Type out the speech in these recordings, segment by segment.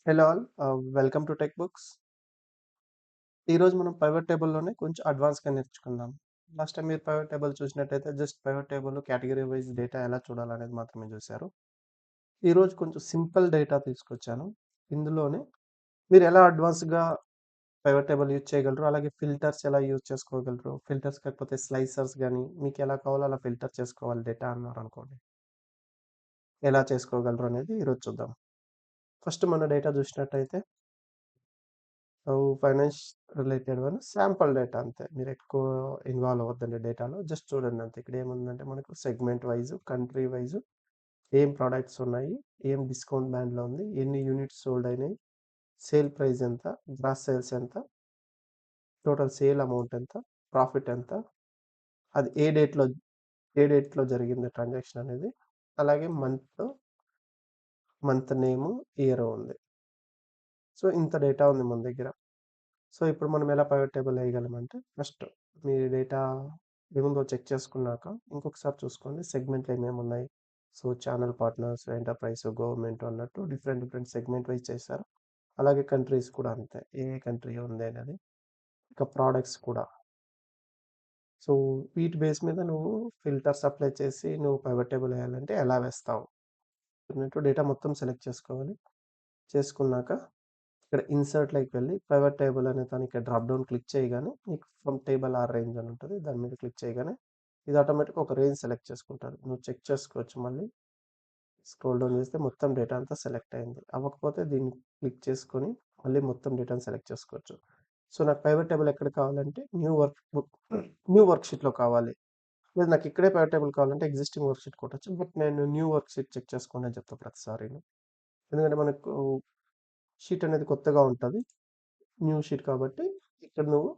Hello all. Welcome to tech books. ఈరోజు మనం pivot టేబుల్లోనే కొంచెం అడ్వాన్స్గా నేర్చుకుందాం. లాస్ట్ టైం మీరు పైవట్ టేబుల్ చూసినట్టయితే just pivot table category wise data ఎలా చూడాలనేది మాత్రమే చూశారు. ఈరోజు కొంచెం సింపుల్ డేటా తీసుకొచ్చాను. ఇందులోనే మీరు ఎలా అడ్వాన్స్గా పైవట్ టేబుల్ యూజ్ చేయగలరు, అలాగే ఫిల్టర్స్ ఎలా యూజ్ చేసుకోగలరు, ఫిల్టర్స్ కాకపోతే స్లైసర్స్ కానీ మీకు ఎలా కావాలో అలా ఫిల్టర్ చేసుకోవాలి డేటా అన్నారు అనుకోండి, ఎలా చేసుకోగలరు అనేది ఈరోజు చూద్దాం. ఫస్ట్ మన డేటా చూసినట్టయితే finance related one sample data అంతే. మీరు ఎక్కువ ఇన్వాల్వ్ అవ్వద్దండి డేటాలో. జస్ట్ చూడండి అంతే. ఇక్కడ ఏముందంటే మనకు సెగ్మెంట్ వైజ్, కంట్రీ వైజ్ ఏం ప్రొడక్ట్స్ ఉన్నాయి, ఏం డిస్కౌంట్ బ్యాండ్లో ఉంది, ఎన్ని యూనిట్స్ సోల్డ్ అయినాయి, సేల్ ప్రైస్ ఎంత, గ్రాస్ సేల్స్ ఎంత, టోటల్ సేల్ అమౌంట్ ఎంత, ప్రాఫిట్ ఎంత, అది ఏ డేట్లో జరిగింది ట్రాన్సాక్షన్ అనేది, అలాగే మంత్ నేము, ఇయర్ ఉంది. సో ఇంత డేటా ఉంది మన దగ్గర. సో ఇప్పుడు మనం ఎలా పైవట్ టేబుల్ వేయగలమంటే ఫస్ట్ మీ డేటా ఏముందో చెక్ చేసుకున్నాక ఇంకొకసారి చూసుకోండి సెగ్మెంట్లు ఏమేమి ఉన్నాయి. So channel partners, enterprise, government అన్నట్టు డిఫరెంట్ సెగ్మెంట్ వైజ్ చేశారు. అలాగే కంట్రీస్ కూడా అంతే, ఏ కంట్రీ ఉంది అనేది, ఇక ప్రోడక్ట్స్ కూడా. సో వీటి బేస్ మీద నువ్వు ఫిల్టర్స్ అప్లై చేసి నువ్వు పైవట్ టేబుల్ వేయాలంటే ఎలా వేస్తావు డేటా మొత్తం సెలెక్ట్ చేసుకోవాలి. చేసుకున్నాక ఇక్కడ ఇన్సర్ట్లోకి వెళ్ళి పైవట్ టేబుల్ అనే దాని ఇక్కడ డ్రాప్ డౌన్ క్లిక్ చేయగానే మీకు ఫ్రమ్ టేబుల్ ఆర్ రేంజ్ అని ఉంటుంది. దాని మీద క్లిక్ చేయగానే ఇది ఆటోమేటిక్గా ఒక రేంజ్ సెలెక్ట్ చేసుకుంటారు. నువ్వు చెక్ చేసుకోవచ్చు. మళ్ళీ స్క్రోల్ డౌన్ చేస్తే మొత్తం డేటా అంతా సెలెక్ట్ అయింది. అవ్వకపోతే దీన్ని క్లిక్ చేసుకొని మళ్ళీ మొత్తం డేటాను సెలెక్ట్ చేసుకోవచ్చు. సో నాకు పైవట్ టేబుల్ ఎక్కడ కావాలంటే న్యూ వర్క్ షీట్లో కావాలి. లేదు నాకు ఇక్కడే పైవట్ టేబుల్ కావాలంటే ఎగ్జిస్టింగ్ వర్క్ షీట్ కొట్టచ్చు. బట్ నేను న్యూ వర్క్ షీట్ చెక్ చేసుకోండి అని చెప్తాను ప్రతిసారి. ఎందుకంటే మనకు షీట్ అనేది కొత్తగా ఉంటుంది, న్యూ షీట్ కాబట్టి ఇక్కడ నువ్వు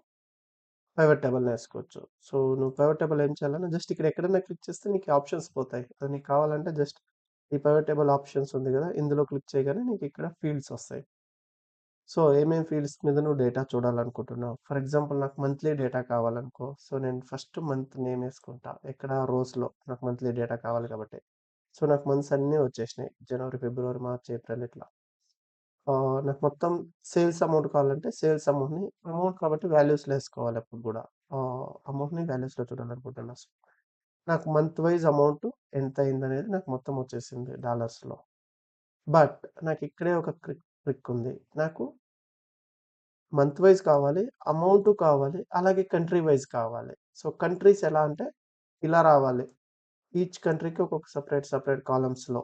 పైవట్ టేబుల్ వేసుకోవచ్చు. సో నువ్వు పైవట్ టేబుల్ ఏం చేయాలన్నా జస్ట్ ఇక్కడ ఎక్కడైనా క్లిక్ చేస్తే నీకు ఆప్షన్స్ పోతాయి. అది నీకు కావాలంటే జస్ట్ ఈ పైవట్ టేబుల్ ఆప్షన్స్ ఉంది కదా, ఇందులో క్లిక్ చేయగానే నీకు ఇక్కడ ఫీల్డ్స్ వస్తాయి. సో ఏమేమి ఫీల్డ్స్ మీద నువ్వు డేటా చూడాలనుకుంటున్నావు. ఫర్ ఎగ్జాంపుల్ నాకు మంత్లీ డేటా కావాలనుకో, సో నేను ఫస్ట్ మంత్ నేమ్ వేసుకుంటా. ఎక్కడ రోస్లో నాకు మంత్లీ డేటా కావాలి కాబట్టి. సో నాకు మంత్స్ అన్నీ వచ్చేసినాయి, జనవరి, ఫిబ్రవరి, మార్చ్, ఏప్రిల్ ఇట్లా. నాకు మొత్తం సేల్స్ అమౌంట్ కావాలంటే సేల్స్ అమౌంట్ కాబట్టి వాల్యూస్లో వేసుకోవాలి ఎప్పుడు కూడా. అమౌంట్ని వాల్యూస్లో చూడాలనుకుంటున్నా. సో నాకు మంత్ వైజ్ అమౌంట్ ఎంత అయిందనేది నాకు మొత్తం వచ్చేసింది డాలర్స్లో. బట్ నాకు ఇక్కడే ఒక ట్రిక్ ఉంది. నాకు మంత్ వైజ్ కావాలి, అమౌంట్ కావాలి, అలాగే కంట్రీ వైజ్ కావాలి. సో కంట్రీస్ ఎలా అంటే ఇలా రావాలి. ఈచ్ కంట్రీకి ఒక్కొక్క సపరేట్ కాలమ్స్లో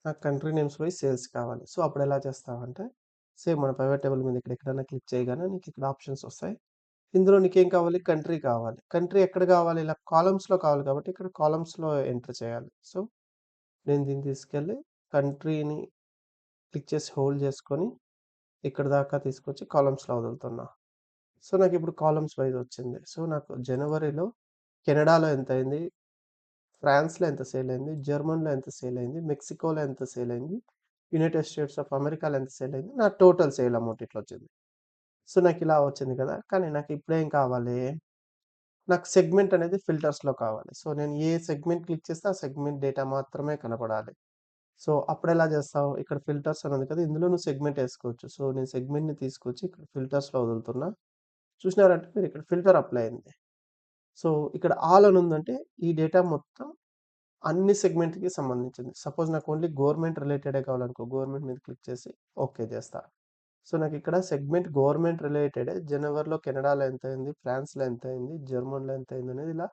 నాకు కంట్రీ నేమ్స్ వైజ్ సేల్స్ కావాలి. సో అప్పుడు ఎలా చేస్తామంటే సేమ్ మన ప్రైవేట్ టేబుల్ మీద ఇక్కడ ఎక్కడైనా క్లిక్ చేయగానే నీకు ఇక్కడ ఆప్షన్స్ వస్తాయి. ఇందులో నీకేం కావాలి, కంట్రీ కావాలి. కంట్రీ ఎక్కడ కావాలి, ఇలా కాలమ్స్లో కావాలి కాబట్టి ఇక్కడ కాలమ్స్లో ఎంటర్ చేయాలి. సో నేను దీన్ని తీసుకెళ్ళి కంట్రీని క్లిక్ చేసి హోల్డ్ చేసుకొని ఇక్కడ దాకా తీసుకొచ్చి కాలమ్స్లో వదులుతున్నా. సో నాకు ఇప్పుడు కాలమ్స్ వైజ్ వచ్చింది. సో నాకు జనవరిలో కెనడాలో ఎంత అయింది, ఫ్రాన్స్లో ఎంత సేల్ అయింది, జర్మన్లో ఎంత సేల్ అయింది, మెక్సికోలో ఎంత సేల్ అయింది, యునైటెడ్ స్టేట్స్ ఆఫ్ అమెరికాలో ఎంత సేల్ అయింది, నా టోటల్ సేల్ అమౌంట్ ఇట్లా వచ్చింది. సో నాకు ఇలా వచ్చింది కదా. కానీ నాకు ఇప్పుడేం కావాలి, నాకు సెగ్మెంట్ అనేది ఫిల్టర్స్లో కావాలి. సో నేను ఏ సెగ్మెంట్ క్లిక్ చేస్తే ఆ సెగ్మెంట్ డేటా మాత్రమే కనపడాలి. సో అప్పుడు ఎలా చేస్తావు, ఇక్కడ ఫిల్టర్స్ అని ఉంది కదా, ఇందులో నువ్వు సెగ్మెంట్ వేసుకోవచ్చు. సో నేను సెగ్మెంట్ని తీసుకొచ్చి ఇక్కడ ఫిల్టర్స్లో వదులుతున్నా. చూసినారంటే మీరు ఇక్కడ ఫిల్టర్ అప్లై అయింది. సో ఇక్కడ ఆల్ అని ఉందంటే ఈ డేటా మొత్తం అన్ని సెగ్మెంట్కి సంబంధించింది. సపోజ్ నాకు ఓన్లీ గవర్నమెంట్ రిలేటెడే కావాలనుకో, గవర్నమెంట్ మీద క్లిక్ చేసి ఓకే చేస్తా. సో నాకు ఇక్కడ సెగ్మెంట్ గవర్నమెంట్ రిలేటెడే. జనవరిలో కెనడాలో ఎంత అయింది, ఫ్రాన్స్లో ఎంత అయింది, జర్మన్లో ఎంత అయింది అనేది ఇలా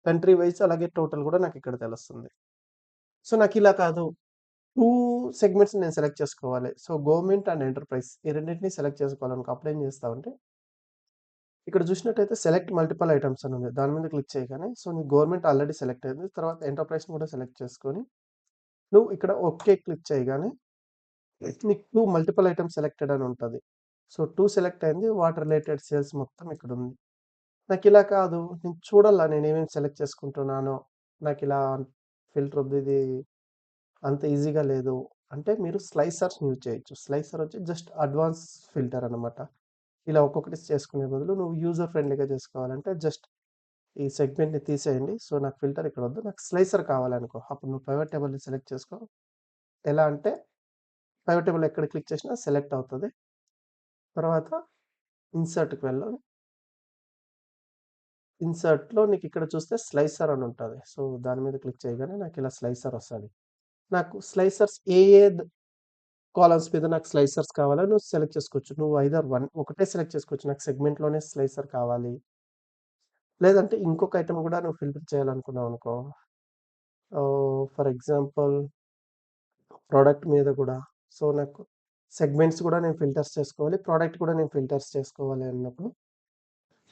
కంట్రీ వైజ్ అలాగే టోటల్ కూడా నాకు ఇక్కడ తెలుస్తుంది. సో నాకు ఇలా కాదు, టూ సెగ్మెంట్స్ నేను సెలెక్ట్ చేసుకోవాలి. సో గవర్నమెంట్ అండ్ ఎంటర్ప్రైజ్ ఈ రెండింటిని సెలెక్ట్ చేసుకోవాలనుకో అప్పుడు ఏం చేస్తావంటే ఇక్కడ చూసినట్టయితే సెలెక్ట్ మల్టిపుల్ ఐటమ్స్ అని ఉంది. దాని మీద క్లిక్ చేయగానే సో నీ గవర్నమెంట్ ఆల్రెడీ సెలెక్ట్ అయింది. తర్వాత ఎంటర్ప్రైజ్ని కూడా సెలెక్ట్ చేసుకొని నువ్వు ఇక్కడ ఓకే క్లిక్ చేయగానే నీకు 2 మల్టిపుల్ ఐటమ్స్ సెలెక్టెడ్ అని ఉంటుంది. సో 2 సెలెక్ట్ అయింది, వాటి రిలేటెడ్ సేల్స్ మొత్తం ఇక్కడ ఉంది. నాకు ఇలా కాదు, నేను చూడాలా నేను ఏమేమి సెలెక్ట్ చేసుకుంటున్నానో, నాకు ఇలా ఫిల్టర్ వద్దు, ఇది అంత ఈజీగా లేదు అంటే మీరు స్లైసర్స్ని యూజ్ చేయొచ్చు. స్లైసర్ వచ్చి జస్ట్ అడ్వాన్స్ ఫిల్టర్ అనమాట. ఇలా ఒక్కొక్కటి చేసుకునే బదులు నువ్వు యూజర్ ఫ్రెండ్లీగా చేసుకోవాలంటే జస్ట్ ఈ సెగ్మెంట్‌ని తీసేయండి. సో, నాకు ఫిల్టర్ ఇక్కడ వద్దు. నాకు స్లైసర్ కావాలనుకో, అప్పుడు నువ్వు పివట్ టేబుల్‌ని సెలెక్ట్ చేసుకో. ఎలా అంటే పివట్ టేబుల్ ఎక్కడ క్లిక్ చేసినా సెలెక్ట్ అవుతది. తర్వాత ఇన్సర్ట్‌కి వెళ్ళు. ఇన్సర్ట్‌లో నీకిక్కడ చూస్తే స్లైసర్ అని ఉంటది. సో, దాని మీద క్లిక్ చేయగానే నాకిలా స్లైసర్ వస్తది. నాకు స్లైసర్స్ ఏ ఏ కాలమ్స్ మీద నాకు స్లైసర్స్ కావాలో నువ్వు సెలెక్ట్ చేసుకోవచ్చు. నువ్వు ఐదర్ ఒకటే సెలెక్ట్ చేసుకోవచ్చు. నాకు సెగ్మెంట్‌లోనే స్లైసర్ కావాలి. లేదంటే ఇంకొక ఐటెమ్ గూడా నువ్వు ఫిల్టర్ చేయాలనుకున్నావనుకో, ఫర్ ఎగ్జాంపుల్ ప్రొడక్ట్ మీద గూడా. సో, నాకు సెగ్మెంట్స్ గూడా నేను ఫిల్టర్స్ చేసుకోవాలి. ప్రొడక్ట్ కూడా నేను ఫిల్టర్స్ చేసుకోవాలి అన్నప్పుడు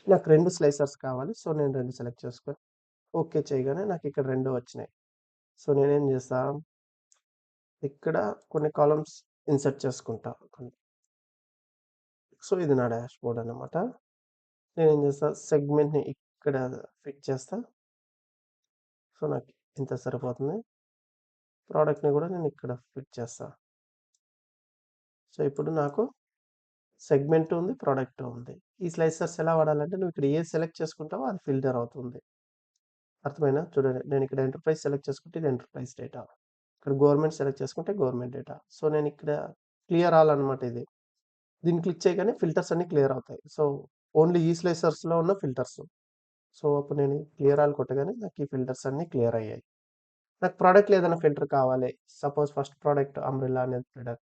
నాకు 2 స్లైసర్స్ కావాలి. సో, నేను 2 సెలెక్ట్ చేసుకొని ఓకే చేయగానే నాకిక్కడ 2 వచ్చినాయి. సో, నేనేం చేస్తా, ఇక్కడ కొన్ని కాలమ్స్ ఇన్సర్ట్ చేసుకుంటా. సో, ఇది నా డాష్‌బోర్డ్ అన్నమాట. నేనేం చేస్తా, సెగ్మెంట్‌ని ఇక్కడ ఫిట్ చేస్తా. సో, నాకు ఇంత సరిపోతుంది. ప్రొడక్ట్‌ని కూడా నేను ఇక్కడ ఫిట్ చేస్తా. సో, ఇప్పుడు నాకు సెగ్మెంట్ ఉంది, ప్రొడక్ట్ ఉంది. ఈ స్లైసర్స్ ఎలా వాడాలంటే నువ్వు ఇక్కడ ఏది సెలెక్ట్ చేసుకుంటావో అది ఫిల్టర్ అవుతుంది. అర్థమైందా? చూడండి, నేను ఇక్కడ ఎంటర్‌ప్రైజ్ సెలెక్ట్ చేసుకుంటే ఇది ఎంటర్‌ప్రైజ్ డేటా. ఇక్కడ గవర్నమెంట్ సెలెక్ట్ చేసుకుంటే గవర్నమెంట్ డేటా. సో, నేను ఇక్కడ క్లియర్ ఆల్ అన్నమాట ఇది. దీన్ని క్లిక్ చేయగానే ఫిల్టర్స్ అన్నీ క్లియర్ అవుతాయి. సో, ఓన్లీ ఈ స్లైసర్స్‌లో ఉన్న ఫిల్టర్స్. సో, అప్పుడు నేను క్లియర్ ఆల్ కొట్టగానే నాకు ఈ ఫిల్టర్స్ అన్నీ క్లియర్ అయ్యాయి. నాకు ప్రొడక్ట్‌లో ఏదైనా ఫిల్టర్ కావాలి. సపోజ్ ఫస్ట్ ప్రొడక్ట్ అంబ్రెల్లా అనేది ప్రొడక్ట్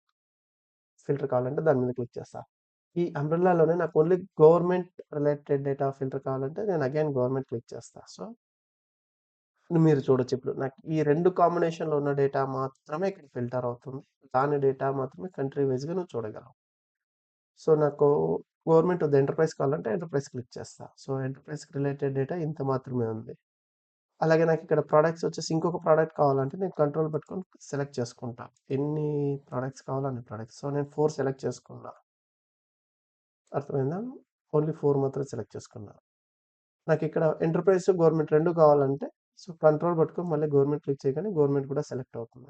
ఫిల్టర్ కావాలంటే దాని మీద క్లిక్ చేస్తా. ఈ అంబ్రెల్లాలోనే నాకు only government related data filter కావాలంటే నేను అగైన్ గవర్నమెంట్ క్లిక్ చేస్తా. సో, మీరు చూడొచ్చు ఇప్పుడు నాకు ఈ 2 కాంబినేషన్‌లో ఉన్న డేటా మాత్రమే ఇక్కడ ఫిల్టర్ అవుతుంది. దాని డేటా మాత్రమే కంట్రీ వైస్‌గా నువ్వు చూడగలవు. సో, నాకు గవర్నమెంట్ వద్దు, ఎంటర్‌ప్రైజ్ కావాలంటే ఎంటర్‌ప్రైజ్ క్లిక్ చేస్తా. సో, ఎంటర్‌ప్రైజ్‌కి రిలేటెడ్ డేటా ఇంత మాత్రమే ఉంది. అలాగే నాకిక్కడ ప్రొడక్ట్స్ వచ్చేసి ఇంకొక ప్రొడక్ట్ కావాలంటే నేను కంట్రోల్ పెట్టుకొని సెలెక్ట్ చేసుకుంటా. ఎన్ని ప్రొడక్ట్స్ కావాలో అన్ని ప్రొడక్ట్స్. సో, నేను 4 సెలెక్ట్ చేసుకున్నా. అర్థమైందా? ఓన్లీ 4 మాత్రమే సెలెక్ట్ చేసుకున్నా. నాకిక్కడ ఎంటర్‌ప్రైజ్, గవర్నమెంట్ 2 కావాలంటే సో, కంట్రోల్ పట్టుకొని మళ్ళీ గవర్నమెంట్ క్లిక్ చేయగానే గవర్నమెంట్ కూడా సెలెక్ట్ అవుతుంది.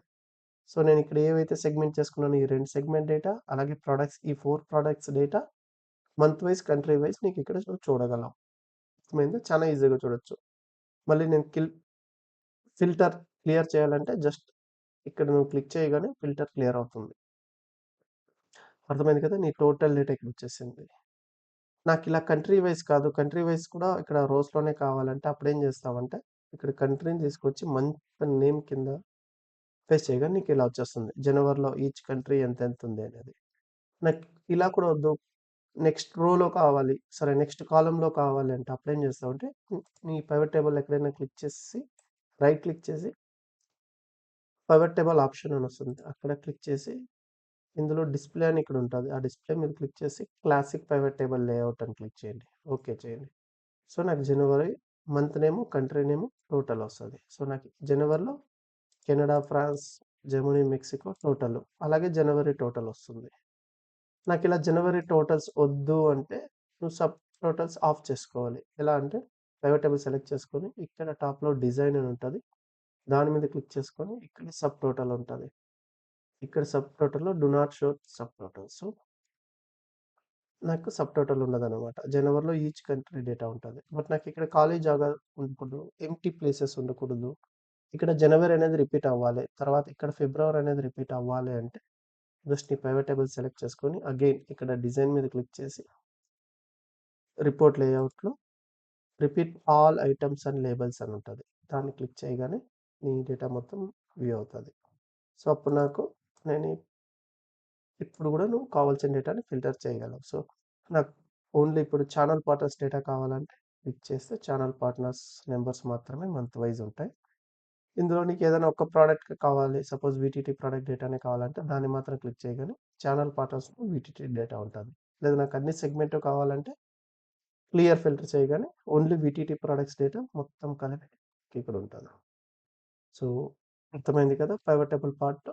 సో, నేనిక్కడ ఏవైతే సెగ్మెంట్ చేసుకున్నానో ఈ 2 సెగ్మెంట్ డేటా, అలాగే ప్రొడక్ట్స్ ఈ 4 products data month wise, country wise నీకిక్కడ చూడగలం. అర్థమైందా? చాలా ఈజీగా చూడొచ్చు. మళ్ళీ నేను ఫిల్టర్ క్లియర్ చేయాలంటే జస్ట్ ఇక్కడ నువ్వు క్లిక్ చేయగానే ఫిల్టర్ క్లియర్ అవుతుంది. అర్థమైంది కదా! నీ టోటల్ డేటా ఇక్కడొచ్చేసింది. నాకిలా కంట్రీ వైస్ కాదు. కంట్రీ వైస్ కూడా ఇక్కడ రోస్‌లోనే కావాలంటే అప్పుడేం చేస్తావంటే, ఇక్కడ కంట్రీని తీసుకొచ్చి మంత్ నేమ్ కింద పేస్ట్ చేయగానే నీకిలా వచ్చేస్తుంది. జనవరిలో ఈచ్ కంట్రీ ఎంతెంతుంది అనేది. నాకు ఇలా కూడా వద్దు, నెక్స్ట్ రోలో కావాలి, సరే నెక్స్ట్ కాలమ్‌లో కావాలి అంటే అప్పుడేం చేస్తావంటే, నీ పివట్ టేబుల్ ఎక్కడైనా క్లిక్ చేసేసి, రైట్ క్లిక్ చేసి పివట్ టేబుల్ ఆప్షన్ అని వస్తుంది. అక్కడ క్లిక్ చేసి ఇందులో డిస్‌ప్లే అని ఇక్కడ ఉంటది. ఆ డిస్‌ప్లే మీద క్లిక్ చేసి క్లాసిక్ పివట్ టేబుల్ లేఔట్ అని క్లిక్ చేయండి. ఓకే చేయండి. సో, నాకు జనవరి month name, country name, total వస్తది. సో, నాకు జనవరిలో Canada, France, Germany, Mexico total. అలాగే జనవరి టోటల్ వస్తుంది. నాకిలా జనవరి టోటల్స్ వద్దు అంటే నువ్వు సబ్ టోటల్స్ ఆఫ్ చేసుకోవాలి. ఎలా అంటే పివట్ టేబుల్ సెలెక్ట్ చేసుకొని ఇక్కడ టాప్‌లో డిజైన్ అని ఉంటది. దాని మీద క్లిక్ చేసుకొని ఇక్కడ సబ్ టోటల్ ఉంటది. ఇక్కడ సబ్ టోటల్‌లో do not show sub total. So, నాకు సబ్ టోటల్ ఉండదనమాట. జనవరిలో ఈచ్ కంట్రీ డేటా ఉంటది. బట్ నాకిక్కడ ఖాళీ జాగా ఉండకూడదు. ఎంప్టీ ప్లేసెస్ ఉండకూడదు. ఇక్కడ జనవరి అనేది రిపీట్ అవ్వాలి. తర్వాత ఇక్కడ ఫిబ్రవరి అనేది రిపీట్ అవ్వాలి అంటే జస్ట్ నీ పివట్ టేబుల్ సెలెక్ట్ చేసుకొని అగైన్ ఇక్కడ డిజైన్ మీద క్లిక్ చేసి రిపోర్ట్ లేఔట్‌లో repeat all items and labels అని ఉంటది. దాన్ని క్లిక్ చేయగానే నీ డేటా మొత్తం వ్యూ అవుతది. సో, అప్పుడు నాకు నేను ఇప్పుడు గూడా నువ్వు కావాల్సిన డేటాని ఫిల్టర్ చేయగలవు. సో, నాకు ఓన్లీ ఇప్పుడు ఛానల్ పార్ట్నర్స్ డేటా కావాలంటే క్లిక్ చేస్తే ఛానల్ పార్ట్నర్స్ నంబర్స్ మాత్రమే మంత్ వైస్ ఉంటాయి. ఇందులో నీకేదైనా ఒక ప్రోడక్ట్ కావాలి. సపోజ్ వీటీటీ ప్రోడక్ట్ డేటానే కావాలంటే దాన్ని మాత్రం క్లిక్ చేయగానే ఛానల్ పార్ట్నర్స్‌లో వీటీటీ డేటా ఉంటది. లేదా నాకు అన్ని సెగ్మెంట్ కావాలంటే క్లియర్ ఫిల్టర్ చేయగానే ఓన్లీ వీటీటీ ప్రొడక్ట్స్ డేటా మొత్తం కలిపి ఇక్కడ ఉంటది. సో, అర్థమైంది కదా! Pivot table part.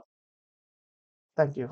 Thank you.